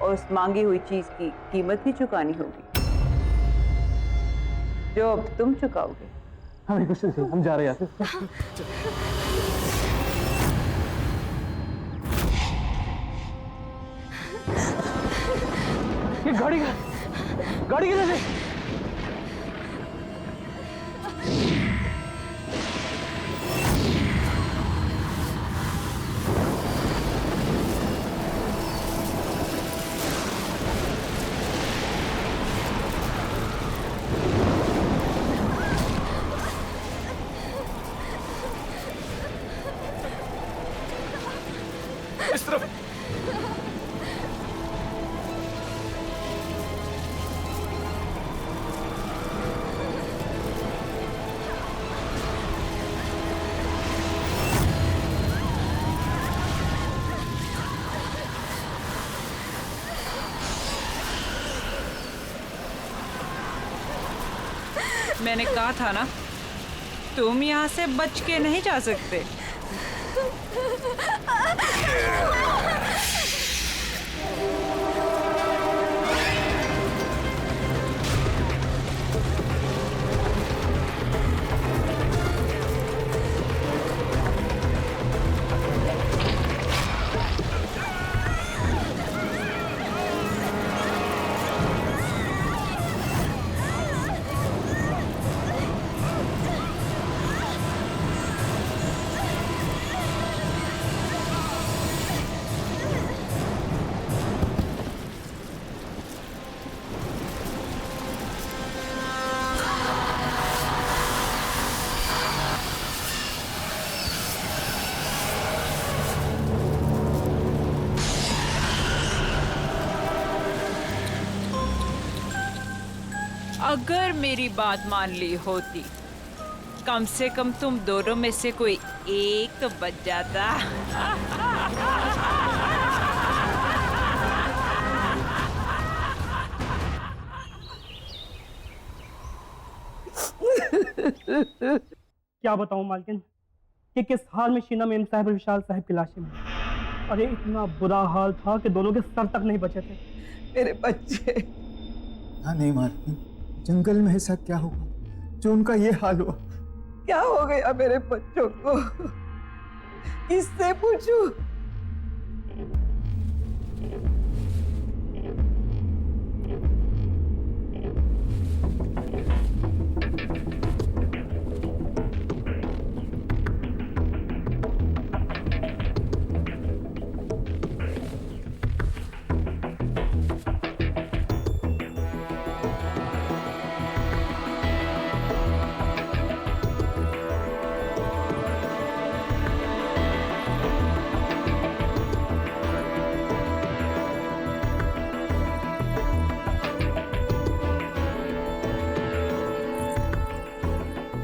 और उस मांगी हुई चीज की कीमत भी चुकानी होगी, जो अब तुम चुकाओगे। हमें कुछ नहीं चाहिए, हम जा रहे हैं यहाँ से। ये गाड़ी किधर से? इस तरफ। मैंने कहा था ना, तुम यहाँ से बच के नहीं जा सकते। अगर मेरी बात मान ली होती, कम से कम तुम दोनों में से कोई एक तो बच जाता। क्या बताऊं मालकिन कि किस हाल में शीना मेम साहब और विशाल साहब की लाशें में। अरे इतना बुरा हाल था कि दोनों के सर तक नहीं बचे थे। मेरे बच्चे। हाँ नहीं मालकिन, जंगल में ऐसा क्या हुआ जो उनका ये हाल हुआ? क्या हो गया मेरे बच्चों को? किससे पूछूं?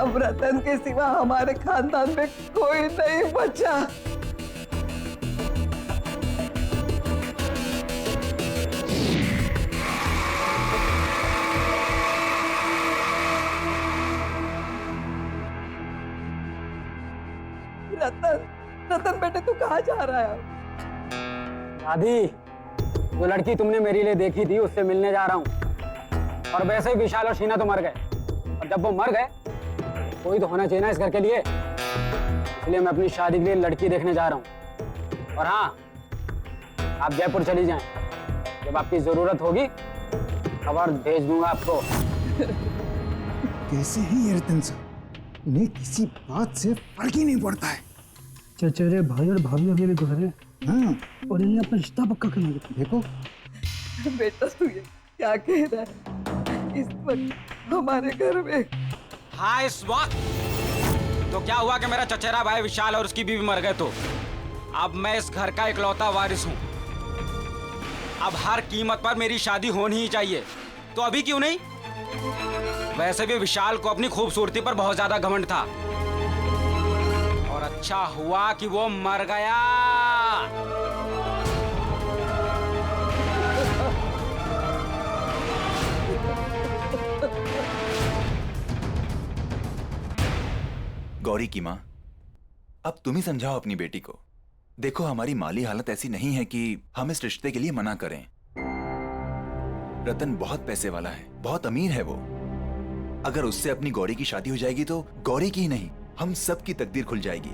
अब रतन के सिवा हमारे खानदान में कोई नहीं बचा। रतन बेटे तू कहाँ जा रहा है? दादी, जो लड़की तुमने मेरे लिए देखी थी उससे मिलने जा रहा हूँ। और वैसे ही विशाल और शीना तो मर गए, और जब वो मर गए कोई तो होना चाहिए ना इस घर के लिए, इसलिए मैं अपनी शादी के लिए लड़की देखने जा रहा हूँ। और हाँ, आप जयपुर चली जाएं, जब आपकी जरूरत होगी खबर भेज दूंगा आपको। कैसे हैं ये रतन साहब? इन्हें किसी बात से फर्क ही नहीं पड़ता है। चचेरे भाई और भाभी अभी भी गुजरे, हाँ, और इन्हें अपना रिश्ता पक्का करना है। देखो बेटा तू ये क्या कह रहा है इस वक्त हमारे घर में? हाँ, इस वक्त तो क्या हुआ कि मेरा चचेरा भाई विशाल और उसकी बीवी मर गए, तो अब मैं इस घर का इकलौता वारिस हूँ। अब हर कीमत पर मेरी शादी होनी ही चाहिए, तो अभी क्यों नहीं? वैसे भी विशाल को अपनी खूबसूरती पर बहुत ज्यादा घमंड था, और अच्छा हुआ कि वो मर गया। गौरी की माँ, अब तुम ही समझाओ अपनी बेटी को। देखो, हमारी माली हालत ऐसी नहीं है कि हम इस रिश्ते के लिए मना करें। रतन बहुत पैसे वाला है, बहुत अमीर है वो। अगर उससे अपनी गौरी की शादी हो जाएगी तो गौरी की ही नहीं, हम सब की तकदीर खुल जाएगी।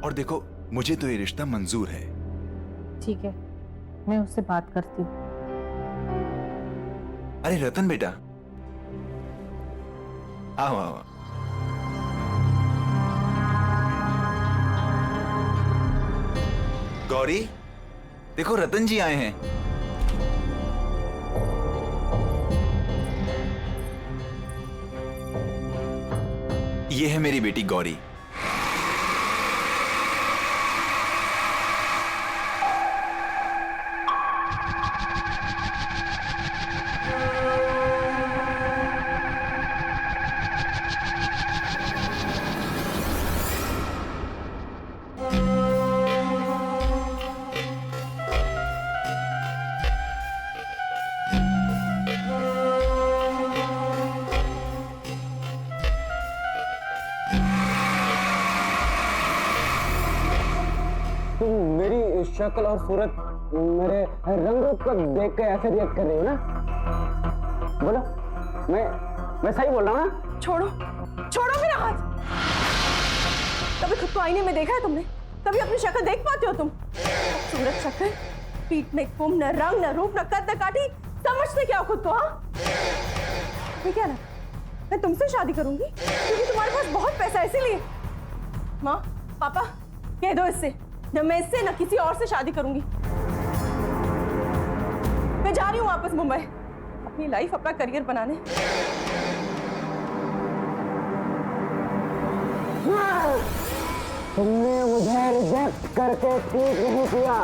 और देखो, मुझे तो ये रिश्ता मंजूर है। ठीक है, मैं उससे बात करती हूँ। अरे रतन बेटा, आओ आओ। गौरी, देखो रतन जी आए हैं। ये है मेरी बेटी गौरी। तुम मेरी शक्ल और सूरत, मेरे रंग रूप को देख के ऐसे रिएक्ट कर रही हो ना? बोलो, मैं सही बोल रहा हूँ ना? छोड़ो, छोड़ो मेरा हाथ। कभी खुद को आईने में देखा है तुमने? कभी अपनी शक्ल देख पाते हो तुम? सूरत शक्ल, पीठ में कुम, न रंग, न रूप, न कद, न काठी, समझते क्या हो खुद को? हाँ, मैं क्या ना, मैं तुमसे शादी करूंगी क्योंकि तुम्हारे पास बहुत पैसा है, इसीलिए। माँ, पापा, कह दो इससे, न मैं इससे न किसी और से शादी करूंगी। मैं जा रही हूँ वापस मुंबई, अपनी लाइफ, अपना करियर बनाने। तुमने मुझे रिजेक्ट करके ठीक नहीं किया,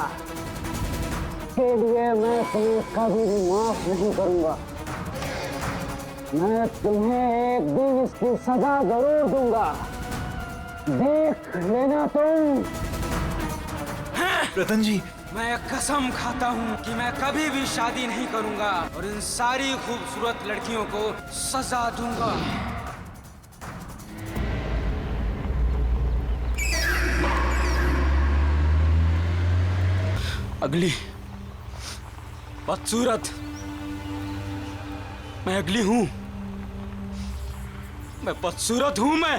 इसके लिए मैं तुम्हें कभी भी माफ नहीं करूंगा। मैं तुम्हें एक दिन इसकी सजा जरूर दूंगा, देख लेना तुम। रतन जी, मैं कसम खाता हूँ कि मैं कभी भी शादी नहीं करूंगा और इन सारी खूबसूरत लड़कियों को सजा दूंगा। अगली बदसूरत, मैं अगली हूं, मैं बदसूरत हूं। मैं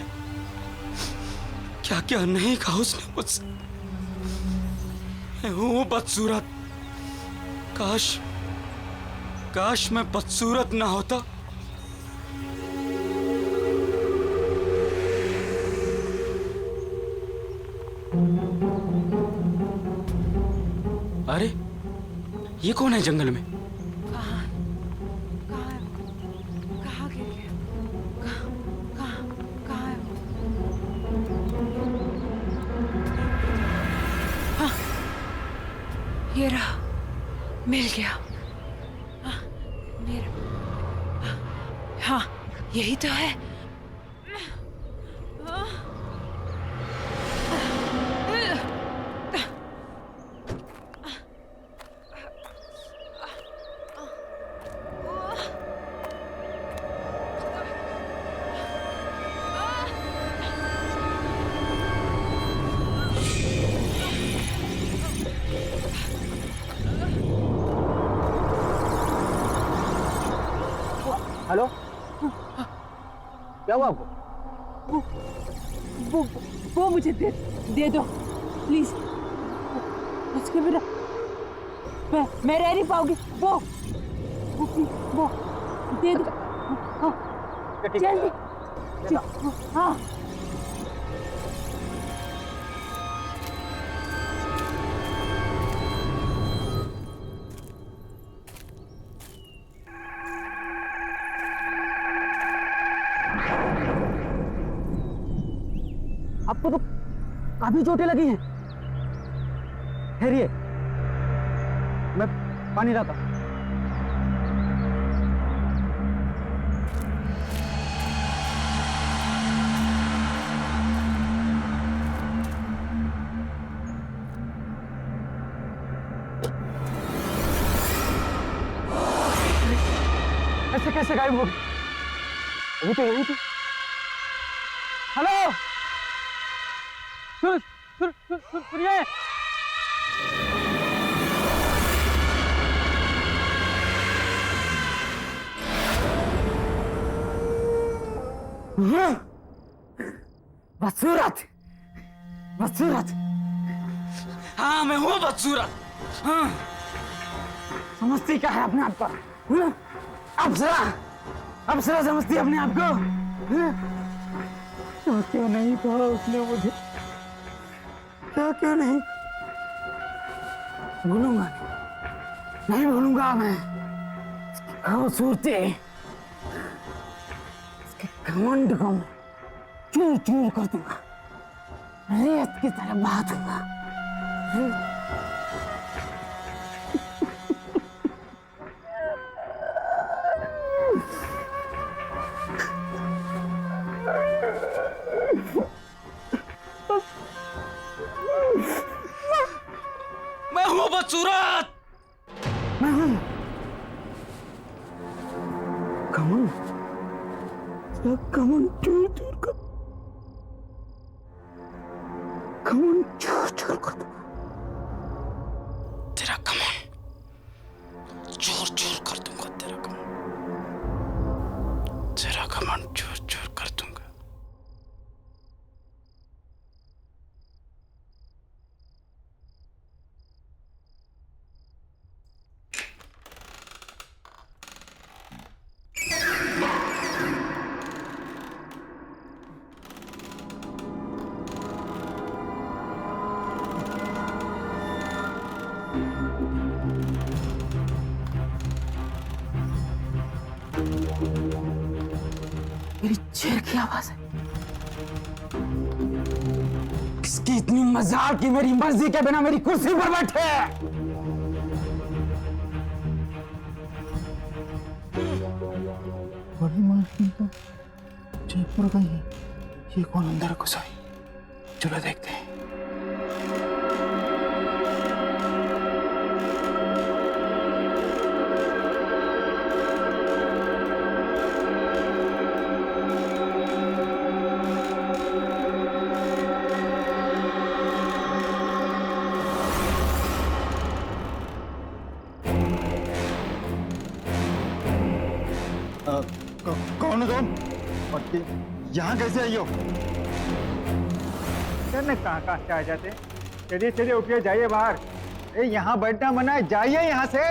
क्या क्या नहीं कहा उसने मुझसे। मैं हूं बदसूरत। काश मैं बदसूरत ना होता। अरे, ये कौन है जंगल में? कहाँ गिर गया? कहाँ है वो? हाँ, ये रहा, मिल गया। हाँ, मेरा, हाँ, यही तो है। हेलो, क्या हुआ आपको? वो मुझे दे दो प्लीज। उसके बिना मैं रह नहीं पाऊंगी। वो दे दो। हाँ, जल्दी। हाँ, आपको तो काफी चोटें लगी हैं। ठहरिए, मैं पानी लाता हूं। ऐसे कैसे गायब हो गई? अभी तो यहीं थी। हेलो, सुनिए। बदसूरत, बदसूरत। हाँ मैं हूँ बदसूरत। हाँ समझती क्या है अपने आप को? अप्सरा, अप्सरा समझती है अपने आप को? तो क्यों नहीं कहा उसने मुझे? क्या क्यों नहीं? भूलूंगा नहीं भूलूंगा मैं। खूबसूरती, इसके घमंड को मैं चूर चूर कर दूंगा, रेत की तरह बहा दूंगा। मैं हूँ बदसूरत। मैं हूं कमन, कमन चूर चूर कर, कमन चूर चूर कर दूंगा। तेरा कमन चूर चूर कर दूंगा। तेरा कमन, तेरा कमन चूर चूर कर दूंगा। मेरी शेर की आवाज है। इसकी इतनी मजाक की मेरी मर्जी के बिना मेरी कुर्सी पर बैठे। बड़ी मालकिन तो जयपुर गई है। ये कौन अंदर घुस आई? चलो देखते हैं। कौन हो तुम? और यहाँ कैसे आई हो? करने कहाँ से आ जाते? चलिए चलिए उठिए, जाइए बाहर। यहाँ बैठना मना है, जाइए यहाँ से।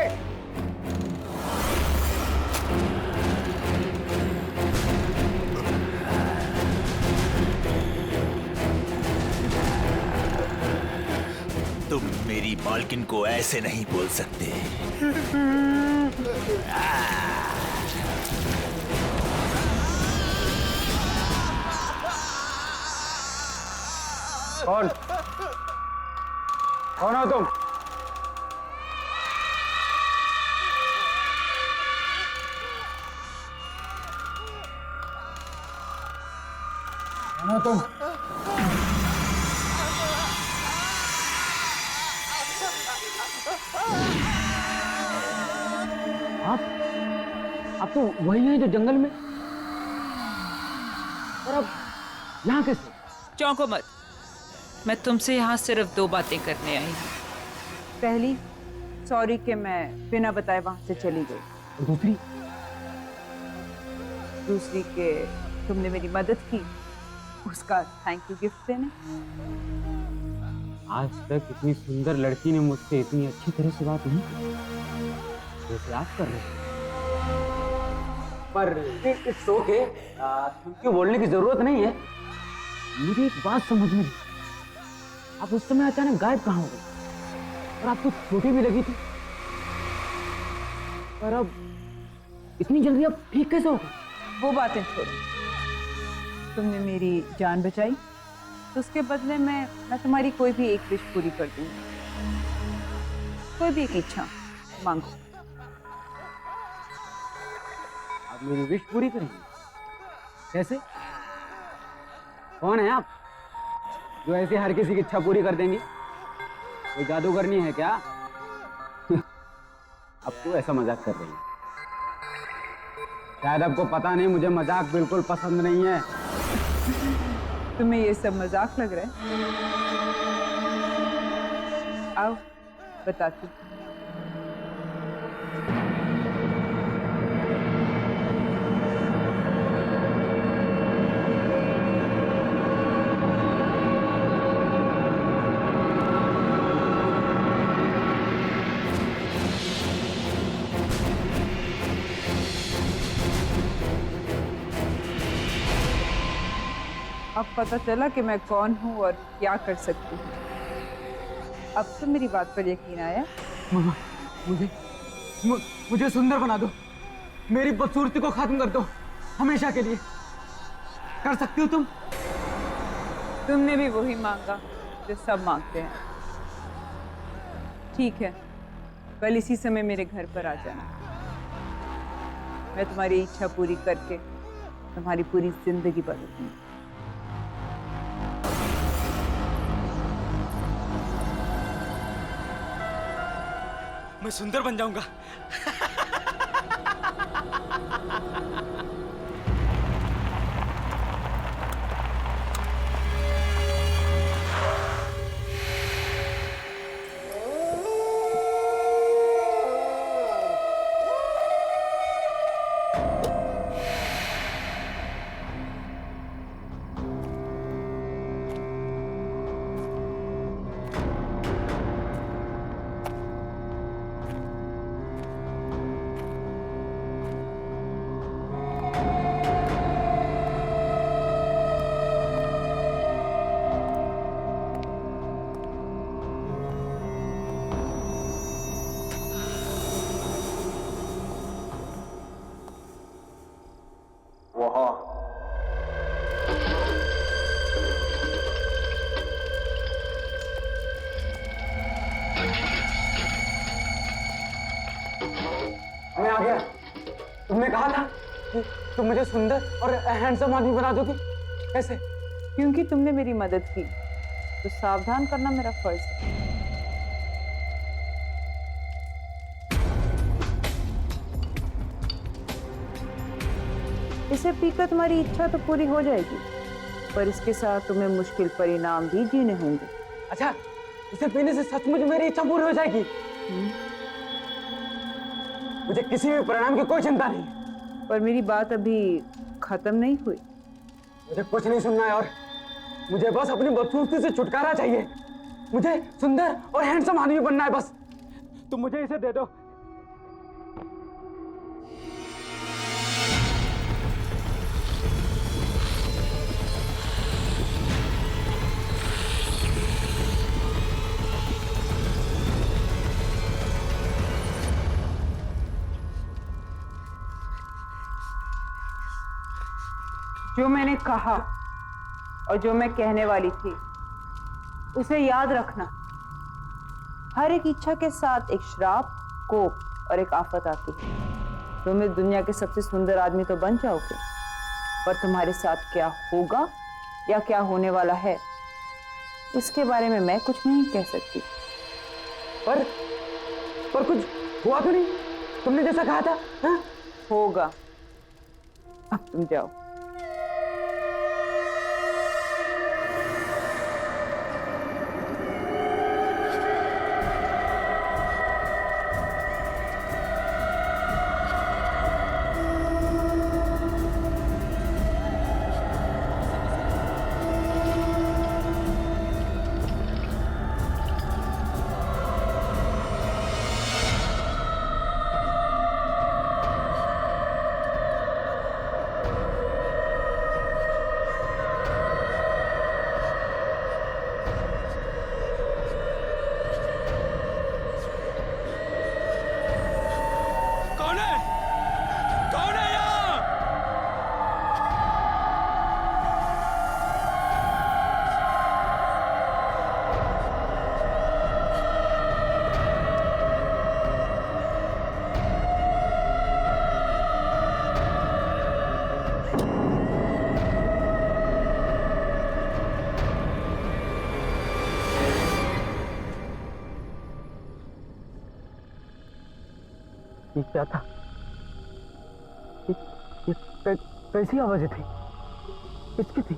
तुम मेरी मालकिन को ऐसे नहीं बोल सकते। कौन? कौन हो तुम? कौन हो तुम? आप तो वही हैं जो जंगल में, और अब यहाँ कैसे? चौंको मत, मैं तुमसे यहाँ सिर्फ 2 बातें करने आई हूँ। पहली, सॉरी कि मैं बिना बताए वहां से चली गई। और दूसरी? दूसरी कि तुमने मेरी मदद की, उसका थैंक यू गिफ्ट देने। आज तक इतनी सुंदर लड़की ने मुझसे इतनी अच्छी तरह से बात नहीं की जैसे आप कर रहे हैं। पर इट्स ओके, क्यों बोलने की जरूरत नहीं है। मुझे एक बात समझ में नहीं, आप उस समय अचानक गायब कहाँ हो गए? और आपको छोटी भी लगी थी, पर अब इतनी जल्दी आप ठीक कैसे हो गए? वो बातें छोड़ो, तुमने मेरी जान बचाई, तो उसके बदले में मैं तुम्हारी कोई भी एक विश पूरी कर दूंगी। कोई भी एक इच्छा मांगो। आप मेरी विश पूरी करेंगे? कैसे? कौन है आप जो ऐसे हर किसी की इच्छा पूरी कर देंगी? कोई जादूगरनी है क्या? अब तो ऐसा मजाक कर रही है। शायद आपको पता नहीं, मुझे मजाक बिल्कुल पसंद नहीं है। तुम्हें ये सब मजाक लग रहा है? आओ बताती हूँ। अब पता चला कि मैं कौन हूँ और क्या कर सकती हूँ। अब तो मेरी बात पर यकीन आया। मुझे सुंदर बना दो, मेरी बदसूरती को खत्म कर दो हमेशा के लिए। कर सकती हो तुम? तुमने भी वही मांगा जो सब मांगते हैं। ठीक है, कल इसी समय मेरे घर पर आ जाना। मैं तुम्हारी इच्छा पूरी करके तुम्हारी पूरी जिंदगी बदलूंगी। मैं सुंदर बन जाऊंगा। मैं आ गया। तुमने कहा था कि तुम मुझे सुंदर और हैंडसम आदमी बना दोगी। कैसे? क्योंकि तुमने मेरी मदद की तो सावधान करना मेरा फर्ज है। इसे पीकर तुम्हारी इच्छा तो पूरी हो जाएगी, पर इसके साथ तुम्हें मुश्किल परिणाम भी जीने होंगे। अच्छा, इसे पीने से सचमुच मेरी इच्छा पूरी हो जाएगी? मुझे किसी भी परिणाम की कोई चिंता नहीं। पर मेरी बात अभी खत्म नहीं हुई। मुझे कुछ नहीं सुनना है और मुझे बस अपनी बदसूरती से छुटकारा चाहिए। मुझे सुंदर और हैंडसम आदमी बनना है बस। तुम मुझे इसे दे दो। जो मैंने कहा और जो मैं कहने वाली थी उसे याद रखना। हर एक इच्छा के साथ एक श्राप, कोप और एक आफत आती है। तुम इस दुनिया के सबसे सुंदर आदमी तो बन जाओगे, पर तुम्हारे साथ क्या होगा या क्या होने वाला है इसके बारे में मैं कुछ नहीं कह सकती। पर कुछ हुआ तो नहीं? तुमने जैसा कहा था। हाँ? होगा। अब तुम जाओ। ये क्या था? ये कैसी आवाजें थी? किसकी थी?